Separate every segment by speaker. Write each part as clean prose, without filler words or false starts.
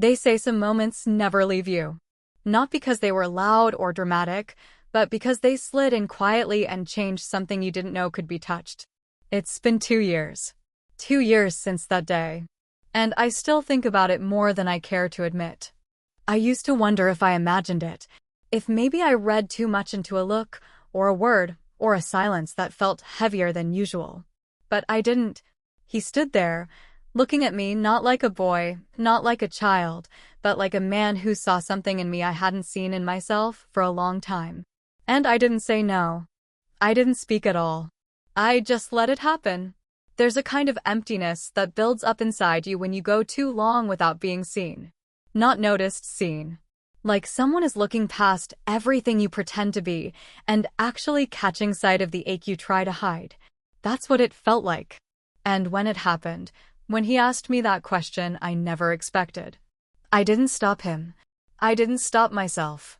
Speaker 1: They say some moments never leave you. Not because they were loud or dramatic, but because they slid in quietly and changed something you didn't know could be touched. It's been 2 years. 2 years since that day. And I still think about it more than I care to admit. I used to wonder if I imagined it, if maybe I read too much into a look, or a word, or a silence that felt heavier than usual. But I didn't. He stood there, looking at me not like a boy, not like a child, but like a man who saw something in me I hadn't seen in myself for a long time. And I didn't say no. I didn't speak at all. I just let it happen. There's a kind of emptiness that builds up inside you when you go too long without being seen. Not noticed, seen. Like someone is looking past everything you pretend to be and actually catching sight of the ache you try to hide. That's what it felt like. And when it happened, when he asked me that question I never expected, I didn't stop him. I didn't stop myself.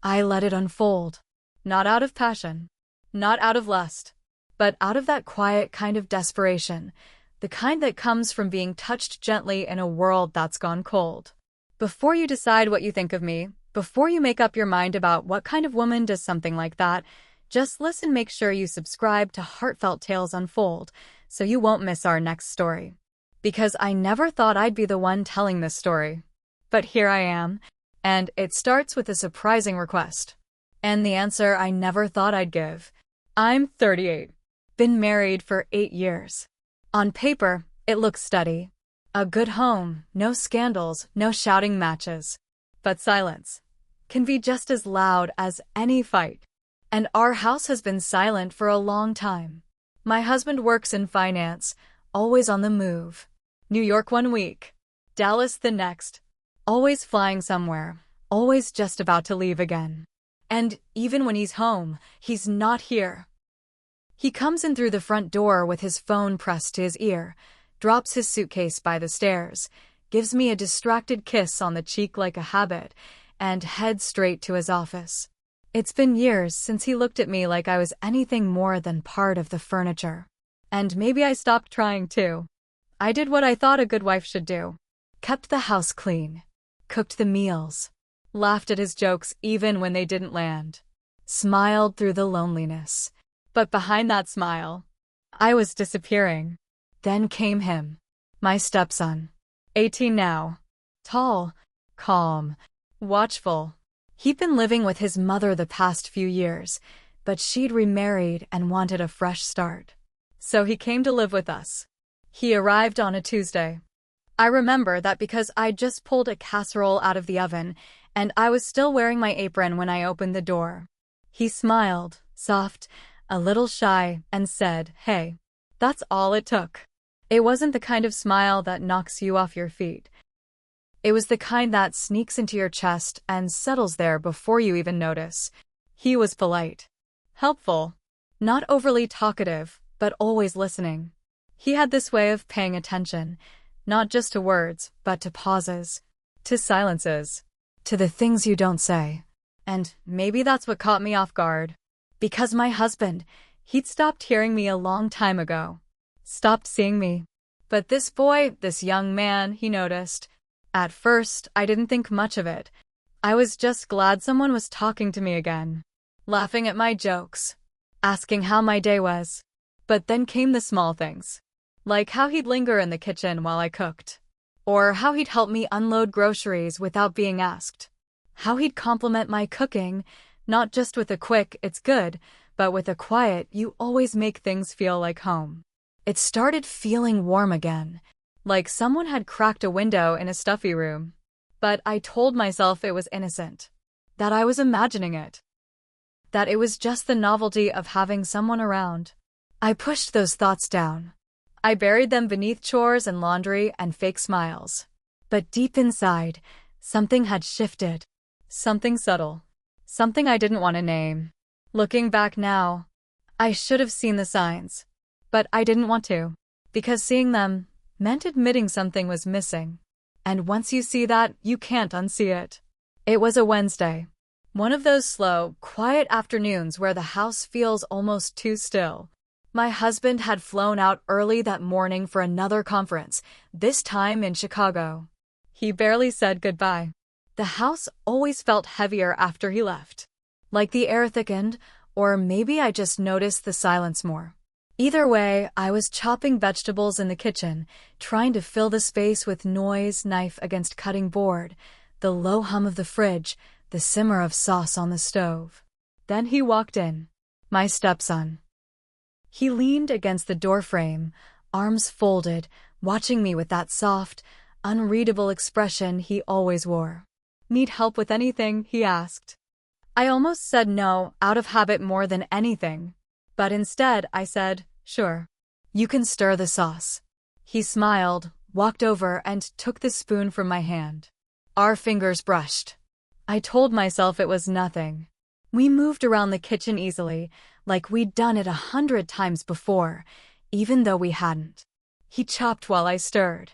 Speaker 1: I let it unfold. Not out of passion. Not out of lust. But out of that quiet kind of desperation. The kind that comes from being touched gently in a world that's gone cold. Before you decide what you think of me, before you make up your mind about what kind of woman does something like that, just listen. Make sure you subscribe to Heartfelt Tales Unfold so you won't miss our next story. Because I never thought I'd be the one telling this story. But here I am, and it starts with a surprising request. And the answer I never thought I'd give. I'm 38. Been married for 8 years. On paper, it looks steady. A good home, no scandals, no shouting matches. But silence can be just as loud as any fight. And our house has been silent for a long time. My husband works in finance, always on the move. New York one week, Dallas the next. Always flying somewhere, always just about to leave again. And even when he's home, he's not here. He comes in through the front door with his phone pressed to his ear, drops his suitcase by the stairs, gives me a distracted kiss on the cheek like a habit, and heads straight to his office. It's been years since he looked at me like I was anything more than part of the furniture. And maybe I stopped trying too. I did what I thought a good wife should do. Kept the house clean. Cooked the meals. Laughed at his jokes even when they didn't land. Smiled through the loneliness. But behind that smile, I was disappearing. Then came him. My stepson. 18 now. Tall. Calm. Watchful. He'd been living with his mother the past few years, but she'd remarried and wanted a fresh start. So he came to live with us. He arrived on a Tuesday. I remember that because I'd just pulled a casserole out of the oven, and I was still wearing my apron when I opened the door. He smiled, soft, a little shy, and said, "Hey." That's all it took. It wasn't the kind of smile that knocks you off your feet. It was the kind that sneaks into your chest and settles there before you even notice. He was polite. Helpful. Not overly talkative, but always listening. He had this way of paying attention, not just to words, but to pauses, to silences, to the things you don't say. And maybe that's what caught me off guard. Because my husband, he'd stopped hearing me a long time ago. Stopped seeing me. But this boy, this young man, he noticed. At first, I didn't think much of it. I was just glad someone was talking to me again. Laughing at my jokes. Asking how my day was. But then came the small things. Like how he'd linger in the kitchen while I cooked. Or how he'd help me unload groceries without being asked. How he'd compliment my cooking, not just with a quick, "It's good," but with a quiet, "You always make things feel like home." It started feeling warm again. Like someone had cracked a window in a stuffy room. But I told myself it was innocent. That I was imagining it. That it was just the novelty of having someone around. I pushed those thoughts down. I buried them beneath chores and laundry and fake smiles. But deep inside, something had shifted. Something subtle. Something I didn't want to name. Looking back now, I should have seen the signs. But I didn't want to. Because seeing them meant admitting something was missing. And once you see that, you can't unsee it. It was a Wednesday. One of those slow, quiet afternoons where the house feels almost too still. My husband had flown out early that morning for another conference, this time in Chicago. He barely said goodbye. The house always felt heavier after he left. Like the air thickened, or maybe I just noticed the silence more. Either way, I was chopping vegetables in the kitchen, trying to fill the space with noise, knife against cutting board, the low hum of the fridge, the simmer of sauce on the stove. Then he walked in. My stepson. He leaned against the doorframe, arms folded, watching me with that soft, unreadable expression he always wore. "Need help with anything?" he asked. I almost said no, out of habit more than anything. But instead, I said, "Sure. You can stir the sauce." He smiled, walked over, and took the spoon from my hand. Our fingers brushed. I told myself it was nothing. We moved around the kitchen easily, like we'd done it 100 times before, even though we hadn't. He chopped while I stirred.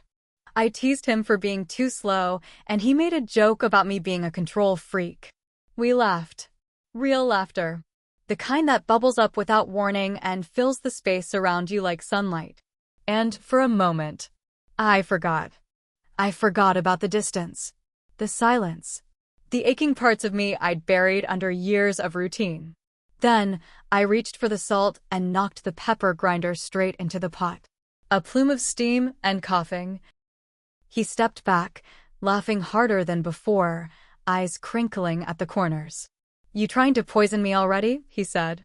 Speaker 1: I teased him for being too slow, and he made a joke about me being a control freak. We laughed. Real laughter. The kind that bubbles up without warning and fills the space around you like sunlight. And for a moment, I forgot. I forgot about the distance, the silence, the aching parts of me I'd buried under years of routine. Then, I reached for the salt and knocked the pepper grinder straight into the pot. A plume of steam and coughing. He stepped back, laughing harder than before, eyes crinkling at the corners. "You trying to poison me already?" he said.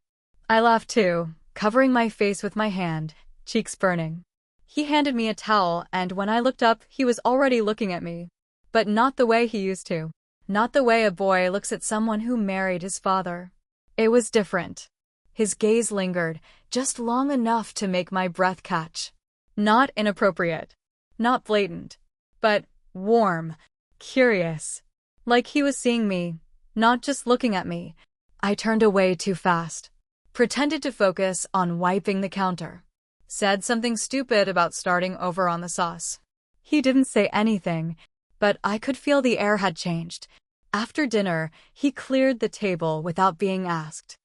Speaker 1: I laughed too, covering my face with my hand, cheeks burning. He handed me a towel, and when I looked up, he was already looking at me. But not the way he used to. Not the way a boy looks at someone who married his father. It was different. His gaze lingered, just long enough to make my breath catch. Not inappropriate. Not blatant. But warm. Curious. Like he was seeing me, not just looking at me. I turned away too fast. Pretended to focus on wiping the counter. Said something stupid about starting over on the sauce. He didn't say anything, but I could feel the air had changed. After dinner, he cleared the table without being asked.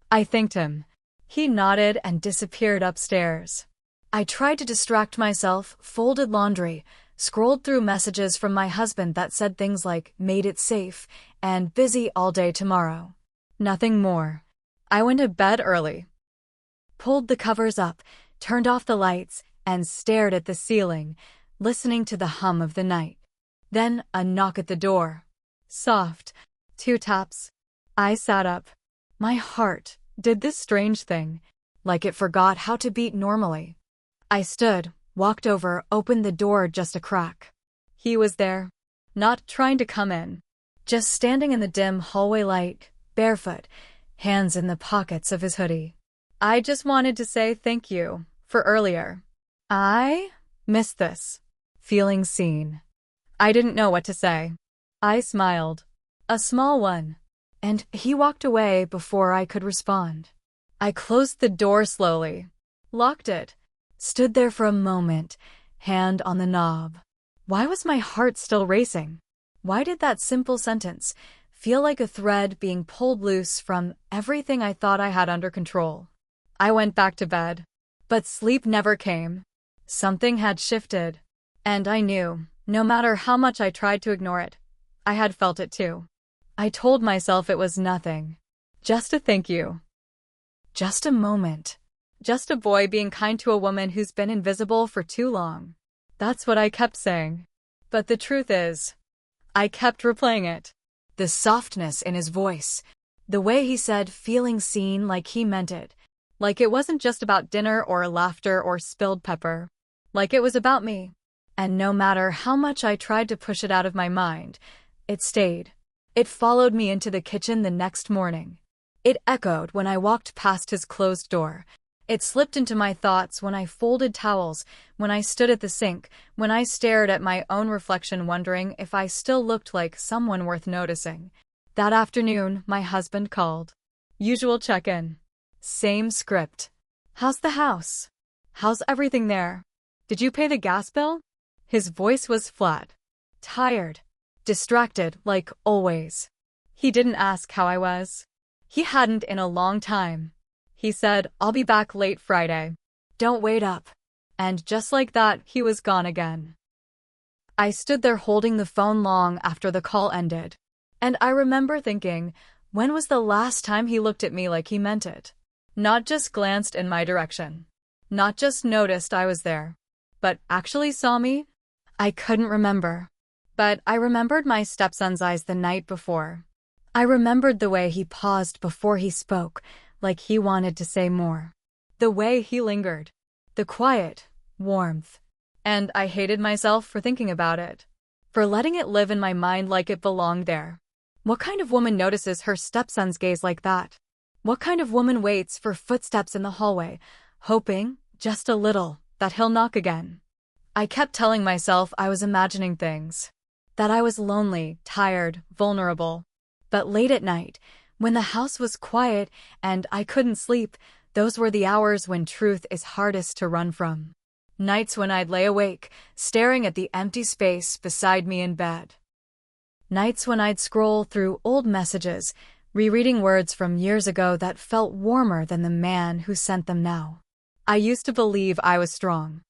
Speaker 1: I thanked him. He nodded and disappeared upstairs. I tried to distract myself, folded laundry, scrolled through messages from my husband that said things like "made it safe" and "busy all day tomorrow." Nothing more. I went to bed early. Pulled the covers up, turned off the lights, and stared at the ceiling, listening to the hum of the night. Then a knock at the door. Soft. 2 taps. I sat up. My heart did this strange thing, like it forgot how to beat normally. I stood, walked over, opened the door just a crack. He was there. Not trying to come in. Just standing in the dim hallway light, barefoot, hands in the pockets of his hoodie. I just wanted to say thank you for earlier. I missed this. Feeling seen. I didn't know what to say. I smiled. A small one. And he walked away before I could respond. I closed the door slowly. Locked it. Stood there for a moment, hand on the knob. Why was my heart still racing? Why did that simple sentence feel like a thread being pulled loose from everything I thought I had under control? I went back to bed. But sleep never came. Something had shifted. And I knew, no matter how much I tried to ignore it, I had felt it too. I told myself it was nothing. Just a thank you. Just a moment. Just a boy being kind to a woman who's been invisible for too long. That's what I kept saying. But the truth is, I kept replaying it. The softness in his voice. The way he said feeling seen like he meant it. Like it wasn't just about dinner or laughter or spilled pepper. Like it was about me. And no matter how much I tried to push it out of my mind, it stayed. It followed me into the kitchen the next morning. It echoed when I walked past his closed door. It slipped into my thoughts when I folded towels, when I stood at the sink, when I stared at my own reflection wondering if I still looked like someone worth noticing. That afternoon, my husband called. Usual check-in. Same script. How's the house? How's everything there? Did you pay the gas bill? His voice was flat. Tired. Distracted, like always. He didn't ask how I was. He hadn't in a long time. He said, "I'll be back late Friday. Don't wait up." And just like that, he was gone again. I stood there holding the phone long after the call ended. And I remember thinking, when was the last time he looked at me like he meant it? Not just glanced in my direction. Not just noticed I was there. But actually saw me? I couldn't remember. But I remembered my stepson's eyes the night before. I remembered the way he paused before he spoke, like he wanted to say more. The way he lingered. The quiet warmth. And I hated myself for thinking about it. For letting it live in my mind like it belonged there. What kind of woman notices her stepson's gaze like that? What kind of woman waits for footsteps in the hallway, hoping, just a little, that he'll knock again? I kept telling myself I was imagining things. That I was lonely, tired, vulnerable. But late at night, when the house was quiet and I couldn't sleep, those were the hours when truth is hardest to run from. Nights when I'd lay awake, staring at the empty space beside me in bed. Nights when I'd scroll through old messages, rereading words from years ago that felt warmer than the man who sent them now. I used to believe I was strong.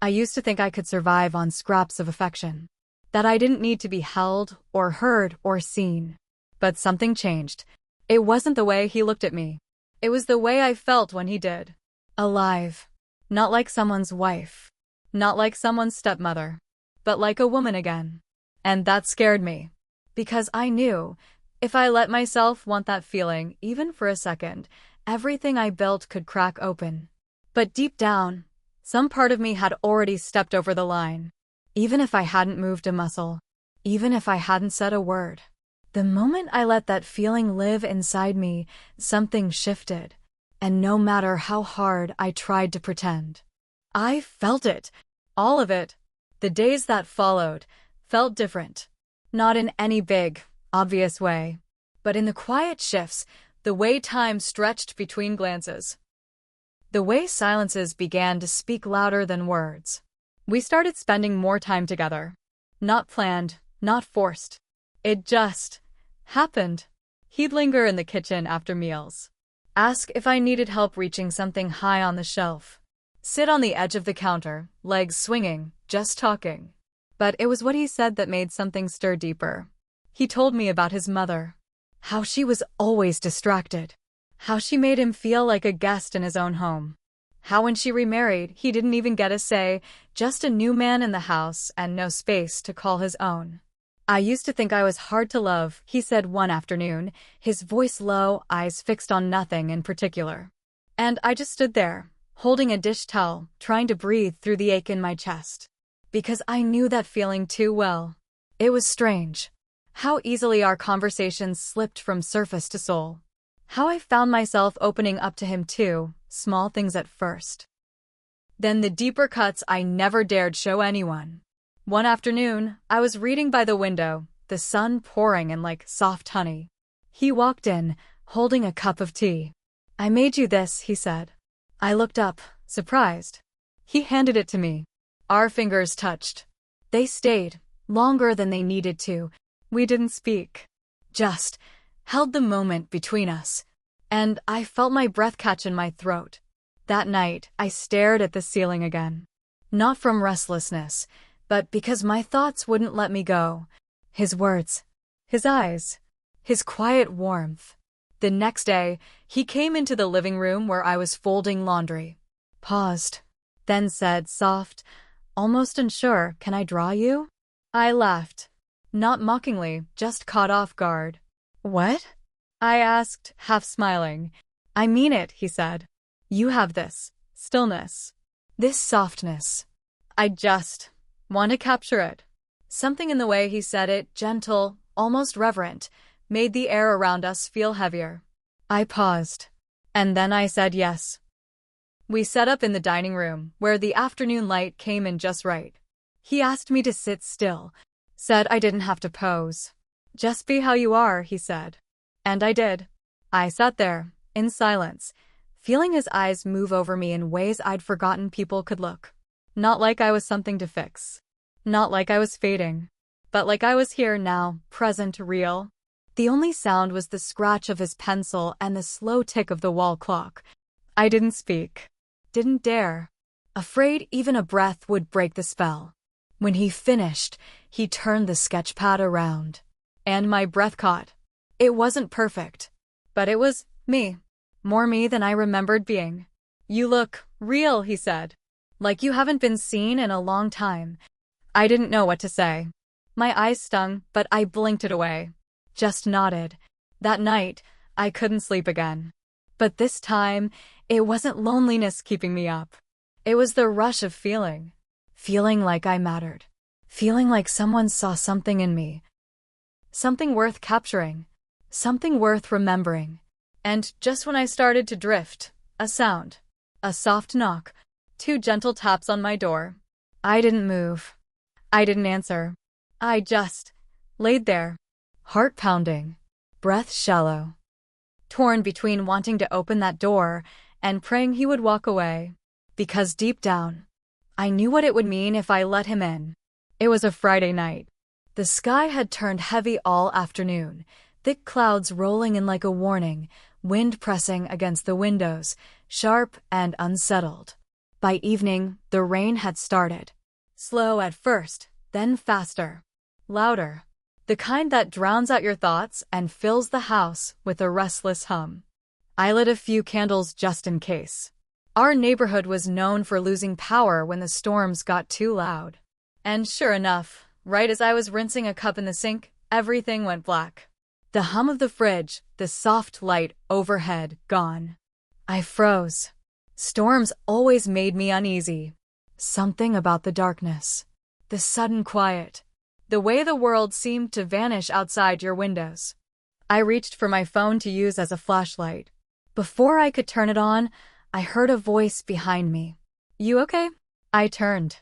Speaker 1: I used to think I could survive on scraps of affection. That I didn't need to be held, or heard, or seen. But something changed. It wasn't the way he looked at me. It was the way I felt when he did. Alive. Not like someone's wife. Not like someone's stepmother. But like a woman again. And that scared me. Because I knew, if I let myself want that feeling, even for a second, everything I built could crack open. But deep down, some part of me had already stepped over the line. Even if I hadn't moved a muscle. Even if I hadn't said a word. The moment I let that feeling live inside me, something shifted. And no matter how hard I tried to pretend, I felt it. All of it. The days that followed felt different. Not in any big, obvious way, but in the quiet shifts, the way time stretched between glances. The way silences began to speak louder than words. We started spending more time together. Not planned, not forced. It just happened. He'd linger in the kitchen after meals. Ask if I needed help reaching something high on the shelf. Sit on the edge of the counter, legs swinging, just talking. But it was what he said that made something stir deeper. He told me about his mother. How she was always distracted. How she made him feel like a guest in his own home. How when she remarried, he didn't even get a say, just a new man in the house and no space to call his own. I used to think I was hard to love, he said one afternoon, his voice low, eyes fixed on nothing in particular. And I just stood there, holding a dish towel, trying to breathe through the ache in my chest. Because I knew that feeling too well. It was strange. How easily our conversations slipped from surface to soul. How I found myself opening up to him too, small things at first. Then the deeper cuts I never dared show anyone. One afternoon, I was reading by the window, the sun pouring in like soft honey. He walked in, holding a cup of tea. I made you this, he said. I looked up, surprised. He handed it to me. Our fingers touched. They stayed, longer than they needed to. We didn't speak. Just held the moment between us. And I felt my breath catch in my throat. That night, I stared at the ceiling again. Not from restlessness, but because my thoughts wouldn't let me go. His words. His eyes. His quiet warmth. The next day, he came into the living room where I was folding laundry. Paused. Then said, soft, almost unsure, "Can I draw you?" I laughed. Not mockingly, just caught off guard. "What?" I asked, half smiling. "I mean it," he said. "You have this stillness, this softness. I just want to capture it." Something in the way he said it, gentle, almost reverent, made the air around us feel heavier. I paused. And then I said yes. We set up in the dining room, where the afternoon light came in just right. He asked me to sit still, said I didn't have to pose. "Just be how you are," he said. And I did. I sat there, in silence, feeling his eyes move over me in ways I'd forgotten people could look. Not like I was something to fix. Not like I was fading. But like I was here now, present, real. The only sound was the scratch of his pencil and the slow tick of the wall clock. I didn't speak. Didn't dare. Afraid even a breath would break the spell. When he finished, he turned the sketchpad around. And my breath caught. It wasn't perfect. But it was me. More me than I remembered being. "You look real," he said. "Like you haven't been seen in a long time." I didn't know what to say. My eyes stung, but I blinked it away. Just nodded. That night, I couldn't sleep again. But this time, it wasn't loneliness keeping me up. It was the rush of feeling. Feeling like I mattered. Feeling like someone saw something in me. Something worth capturing. Something worth remembering. And just when I started to drift, a sound. A soft knock. 2 gentle taps on my door. I didn't move. I didn't answer. I just laid there. Heart pounding. Breath shallow. Torn between wanting to open that door and praying he would walk away. Because deep down, I knew what it would mean if I let him in. It was a Friday night. The sky had turned heavy all afternoon, thick clouds rolling in like a warning, wind pressing against the windows, sharp and unsettled. By evening, the rain had started. Slow at first, then faster. Louder. The kind that drowns out your thoughts and fills the house with a restless hum. I lit a few candles just in case. Our neighborhood was known for losing power when the storms got too loud. And sure enough, right as I was rinsing a cup in the sink, everything went black. The hum of the fridge, the soft light overhead, gone. I froze. Storms always made me uneasy. Something about the darkness. The sudden quiet. The way the world seemed to vanish outside your windows. I reached for my phone to use as a flashlight. Before I could turn it on, I heard a voice behind me. "You okay?" I turned.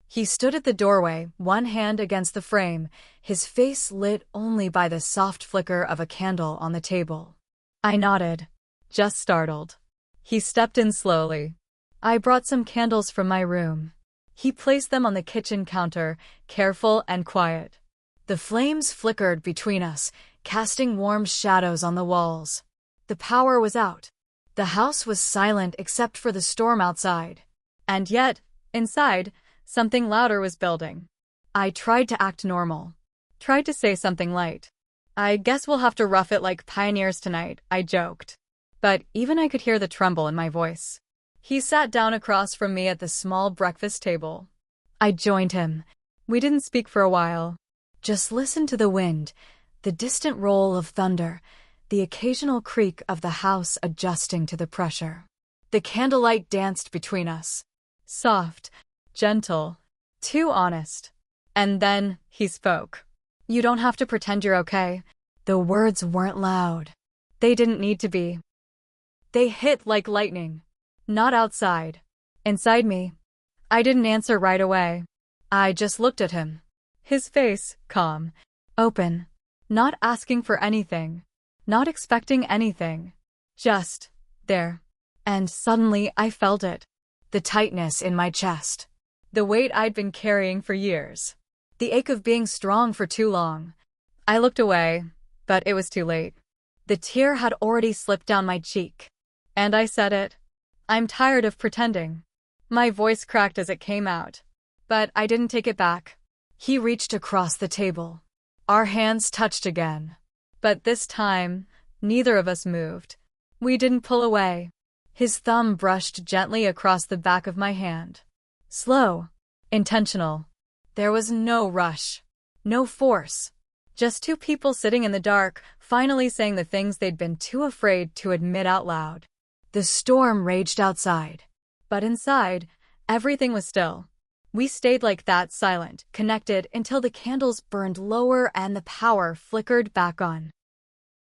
Speaker 1: He stood at the doorway, one hand against the frame, his face lit only by the soft flicker of a candle on the table. I nodded, just startled. He stepped in slowly. I brought some candles from my room. He placed them on the kitchen counter, careful and quiet. The flames flickered between us, casting warm shadows on the walls. The power was out. The house was silent except for the storm outside. And yet, inside, something louder was building. I tried to act normal. Tried to say something light. "I guess we'll have to rough it like pioneers tonight," I joked. But even I could hear the tremble in my voice. He sat down across from me at the small breakfast table. I joined him. We didn't speak for a while. Just listened to the wind, the distant roll of thunder, the occasional creak of the house adjusting to the pressure. The candlelight danced between us. Soft, gentle, too honest. And then he spoke. "You don't have to pretend you're okay." The words weren't loud. They didn't need to be. They hit like lightning. Not outside. Inside me. I didn't answer right away. I just looked at him. His face, calm, open, not asking for anything, not expecting anything. Just there. And suddenly I felt it. The tightness in my chest. The weight I'd been carrying for years. The ache of being strong for too long. I looked away, but it was too late. The tear had already slipped down my cheek. And I said it. "I'm tired of pretending." My voice cracked as it came out. But I didn't take it back. He reached across the table. Our hands touched again. But this time, neither of us moved. We didn't pull away. His thumb brushed gently across the back of my hand. Slow. Intentional. There was no rush. No force. Just 2 people sitting in the dark, finally saying the things they'd been too afraid to admit out loud. The storm raged outside. But inside, everything was still. We stayed like that, silent, connected, until the candles burned lower and the power flickered back on.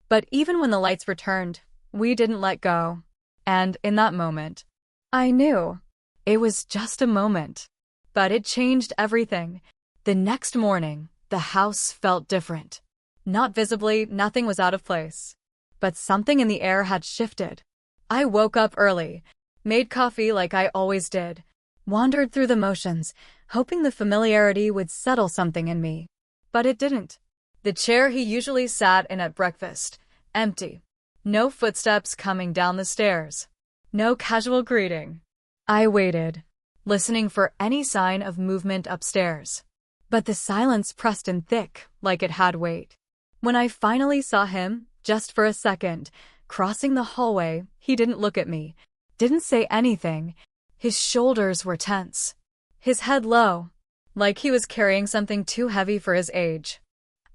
Speaker 1: But even when the lights returned, we didn't let go. And in that moment, I knew. It was just a moment. But it changed everything. The next morning, the house felt different. Not visibly, nothing was out of place. But something in the air had shifted. I woke up early, made coffee like I always did, wandered through the motions, hoping the familiarity would settle something in me. But it didn't. The chair he usually sat in at breakfast, empty. No footsteps coming down the stairs. No casual greeting. I waited. listening for any sign of movement upstairs. But the silence pressed in thick, like it had weight. When I finally saw him, just for a second, crossing the hallway, he didn't look at me, didn't say anything. His shoulders were tense, his head low, like he was carrying something too heavy for his age.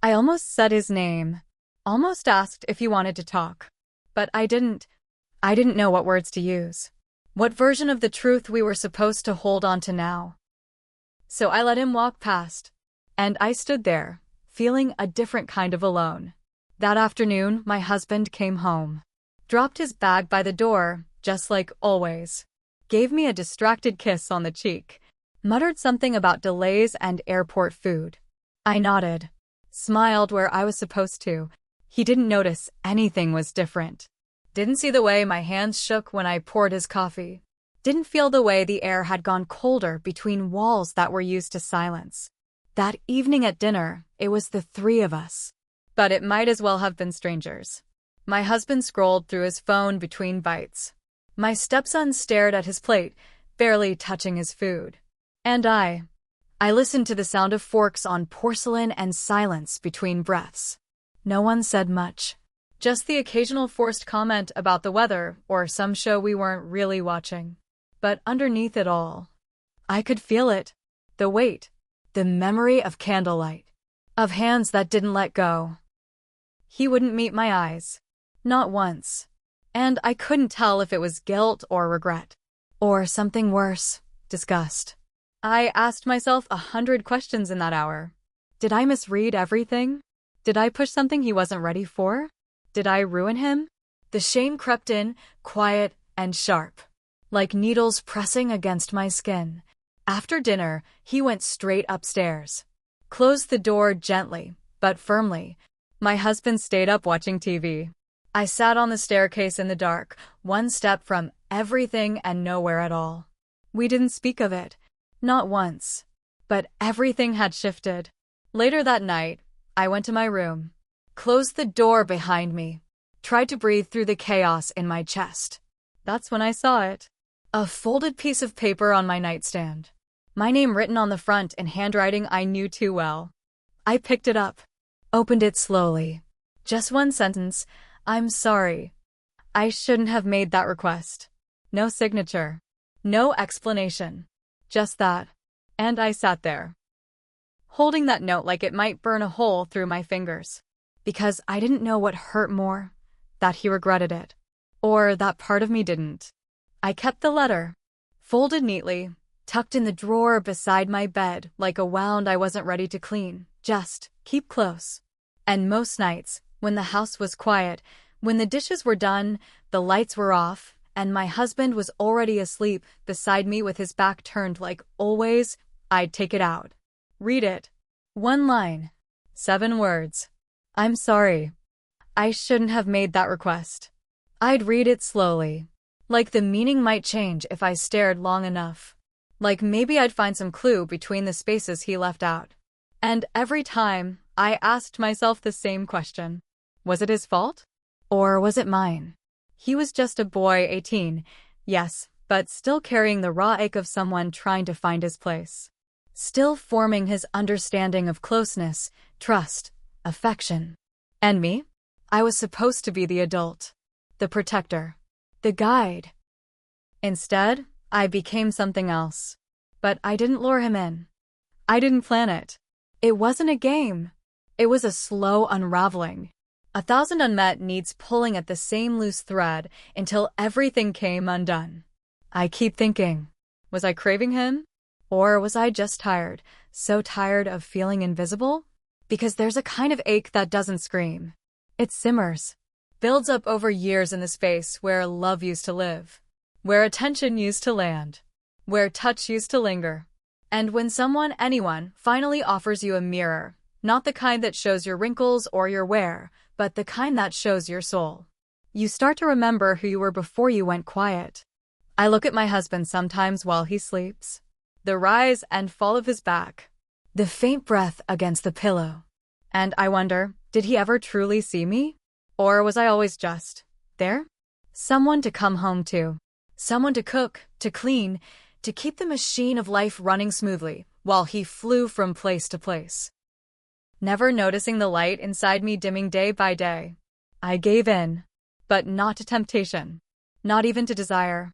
Speaker 1: I almost said his name, almost asked if he wanted to talk. But I didn't. I didn't know what words to use. What version of the truth we were supposed to hold on to now. So I let him walk past, and I stood there, feeling a different kind of alone. That afternoon, my husband came home, dropped his bag by the door, just like always, gave me a distracted kiss on the cheek, muttered something about delays and airport food. I nodded, smiled where I was supposed to. He didn't notice anything was different. Didn't see the way my hands shook when I poured his coffee. Didn't feel the way the air had gone colder between walls that were used to silence. That evening at dinner, it was the three of us. But it might as well have been strangers. My husband scrolled through his phone between bites. My stepson stared at his plate, barely touching his food. And I listened to the sound of forks on porcelain and silence between breaths. No one said much. Just the occasional forced comment about the weather or some show we weren't really watching. But underneath it all, I could feel it. The weight, the memory of candlelight, of hands that didn't let go. He wouldn't meet my eyes. Not once. And I couldn't tell if it was guilt or regret. Or something worse, disgust. I asked myself 100 questions in that hour. Did I misread everything? Did I push something he wasn't ready for? Did I ruin him? The shame crept in, quiet and sharp, like needles pressing against my skin. After dinner, he went straight upstairs. Closed the door gently, but firmly. My husband stayed up watching TV. I sat on the staircase in the dark, one step from everything and nowhere at all. We didn't speak of it. Not once. But everything had shifted. Later that night, I went to my room, closed the door behind me, tried to breathe through the chaos in my chest. That's when I saw it. A folded piece of paper on my nightstand. My name written on the front in handwriting I knew too well. I picked it up, opened it slowly. Just one sentence. I'm sorry. I shouldn't have made that request. No signature. No explanation. Just that. And I sat there, holding that note like it might burn a hole through my fingers. Because I didn't know what hurt more, that he regretted it, or that part of me didn't. I kept the letter, folded neatly, tucked in the drawer beside my bed like a wound I wasn't ready to clean. Just keep close. And most nights, when the house was quiet, when the dishes were done, the lights were off, and my husband was already asleep beside me with his back turned like always, I'd take it out. Read it. One line. 7 words. I'm sorry. I shouldn't have made that request. I'd read it slowly. Like the meaning might change if I stared long enough. Like maybe I'd find some clue between the spaces he left out. And every time, I asked myself the same question. Was it his fault? Or was it mine? He was just a boy, 18, yes, but still carrying the raw ache of someone trying to find his place. Still forming his understanding of closeness, trust, affection. And me? I was supposed to be the adult, the protector, the guide. Instead, I became something else. But I didn't lure him in. I didn't plan it. It wasn't a game. It was a slow unraveling. 1,000 unmet needs pulling at the same loose thread until everything came undone. I keep thinking, was I craving him? Or was I just tired, so tired of feeling invisible? Because there's a kind of ache that doesn't scream. It simmers, builds up over years in the space where love used to live, where attention used to land, where touch used to linger. And when someone, anyone, finally offers you a mirror, not the kind that shows your wrinkles or your wear, but the kind that shows your soul, you start to remember who you were before you went quiet. I look at my husband sometimes while he sleeps. The rise and fall of his back, the faint breath against the pillow. And I wonder, did he ever truly see me? Or was I always just there? Someone to come home to. Someone to cook, to clean, to keep the machine of life running smoothly while he flew from place to place. Never noticing the light inside me dimming day by day, I gave in, but not to temptation, not even to desire.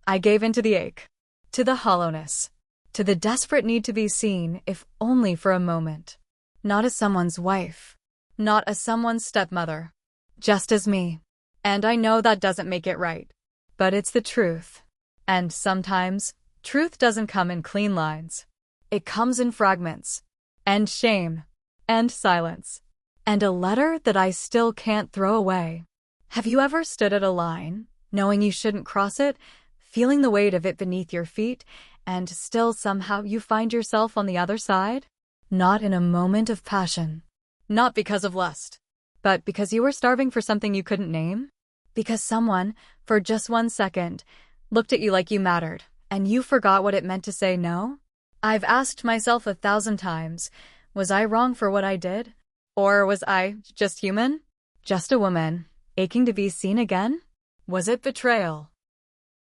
Speaker 1: I gave in to the ache, to the hollowness, to the desperate need to be seen, if only for a moment. Not as someone's wife, not as someone's stepmother, just as me. And I know that doesn't make it right, but it's the truth. And sometimes, truth doesn't come in clean lines. It comes in fragments, and shame, and silence, and a letter that I still can't throw away. Have you ever stood at a line, knowing you shouldn't cross it, feeling the weight of it beneath your feet, and still somehow you find yourself on the other side? Not in a moment of passion. Not because of lust. But because you were starving for something you couldn't name? Because someone, for just 1 second, looked at you like you mattered, and you forgot what it meant to say no? I've asked myself 1,000 times, was I wrong for what I did? Or was I just human? Just a woman, aching to be seen again? Was it betrayal?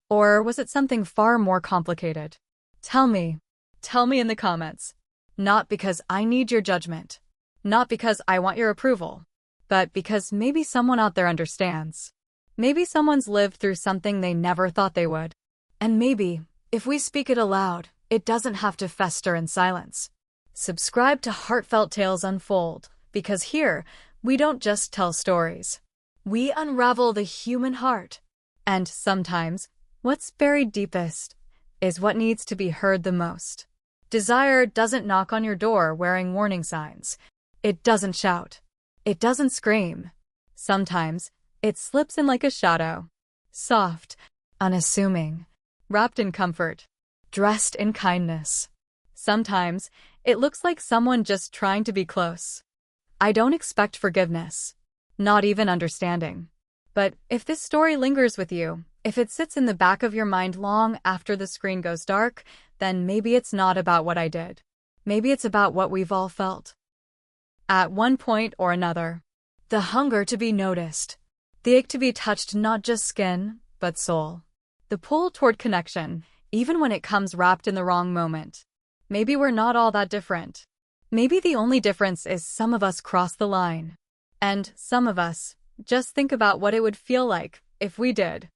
Speaker 1: Or was it something far more complicated? Tell me in the comments. Not because I need your judgment, not because I want your approval, but because maybe someone out there understands. Maybe someone's lived through something they never thought they would. And maybe, if we speak it aloud, it doesn't have to fester in silence. Subscribe to Heartfelt Tales Unfold, because here, we don't just tell stories. We unravel the human heart. And sometimes, what's buried deepest is what needs to be heard the most. Desire doesn't knock on your door wearing warning signs. It doesn't shout. It doesn't scream. Sometimes, it slips in like a shadow. Soft, unassuming, wrapped in comfort, dressed in kindness. Sometimes, it looks like someone just trying to be close. I don't expect forgiveness, not even understanding. But if this story lingers with you, if it sits in the back of your mind long after the screen goes dark, then maybe it's not about what I did. Maybe it's about what we've all felt. At one point or another. The hunger to be noticed. The ache to be touched, not just skin, but soul. The pull toward connection, even when it comes wrapped in the wrong moment. Maybe we're not all that different. Maybe the only difference is some of us cross the line. And some of us just think about what it would feel like if we did.